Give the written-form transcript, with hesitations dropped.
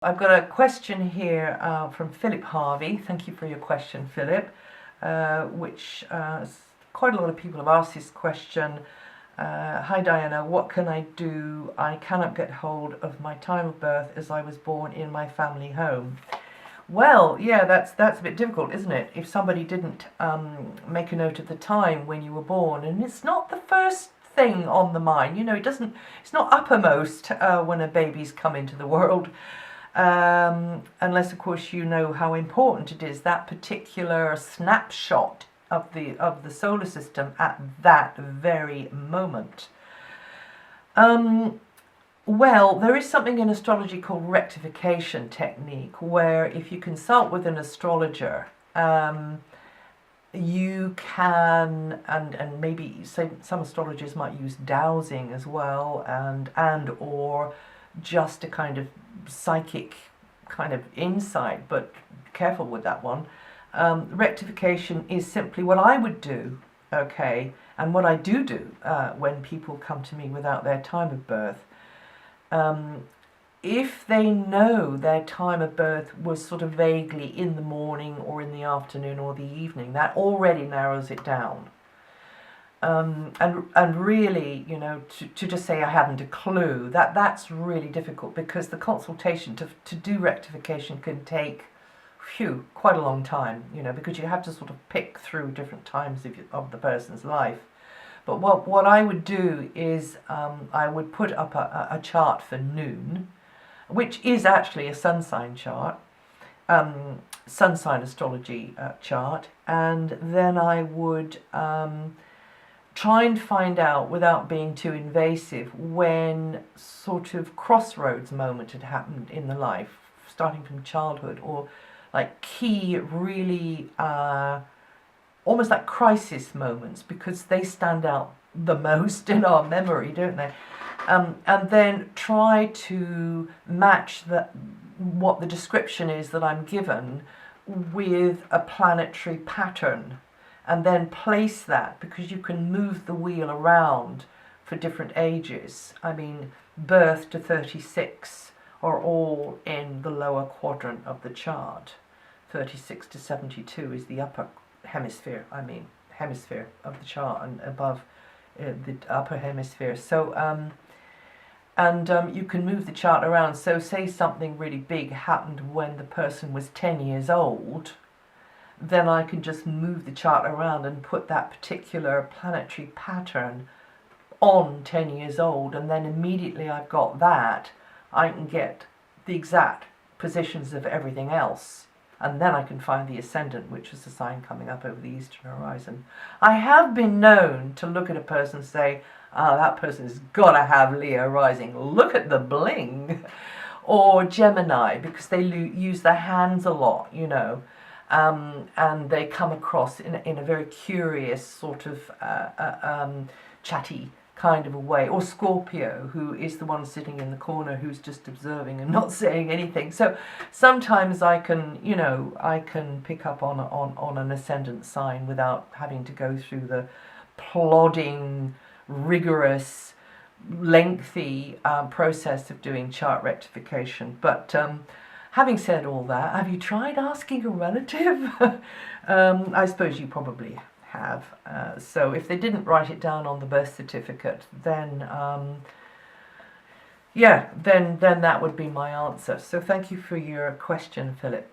I've got a question here from Philip Harvey. Thank you for your question, Philip, which quite a lot of people have asked this question. Hi Diana, what can I do? I cannot get hold of my time of birth as I was born in my family home. Well, yeah, that's a bit difficult, isn't it? If somebody didn't make a note of the time when you were born, and it's not the first thing on the mind, you know, it's not uppermost when a baby's come into the world, unless of course you know how important it is, that particular snapshot of the solar system at that very moment. Well, there is something in astrology called rectification technique, where if you consult with an astrologer, you can, and maybe some astrologers might use dowsing as well, and or just a kind of psychic kind of insight, but careful with that one. Rectification is simply what I would do, okay, and what I do when people come to me without their time of birth. If they know their time of birth was sort of vaguely in the morning or in the afternoon or the evening, that already narrows it down. And really, you know, to just say I haven't a clue, that's really difficult, because the consultation to do rectification can take quite a long time, you know, because you have to sort of pick through different times of the person's life. But what I would do is I would put up a chart for noon, which is actually a sun sign chart, sun sign astrology chart, and then I would try and find out, without being too invasive, when sort of crossroads moment had happened in the life, starting from childhood, or like key, really almost like crisis moments, because they stand out the most in our memory, don't they? And then try to match what the description is that I'm given with a planetary pattern, and then place that, because you can move the wheel around for different ages. I mean, birth to 36 are all in the lower quadrant of the chart. 36 to 72 is the upper hemisphere of the chart, and above the upper hemisphere. So you can move the chart around. So say something really big happened when the person was 10 years old, then I can just move the chart around and put that particular planetary pattern on 10 years old, and then immediately I've got that, I can get the exact positions of everything else. And then I can find the ascendant, which is the sign coming up over the eastern horizon. I have been known to look at a person and say, that person's got to have Leo rising. Look at the bling. Or Gemini, because they use their hands a lot, you know. And they come across in a very curious sort of chatty kind of a way. Or Scorpio, who is the one sitting in the corner who's just observing and not saying anything. So sometimes I can pick up on an ascendant sign without having to go through the plodding, rigorous, lengthy process of doing chart rectification. But having said all that, have you tried asking a relative? I suppose you probably have. So if they didn't write it down on the birth certificate, then then that would be my answer. So thank you for your question, Philip.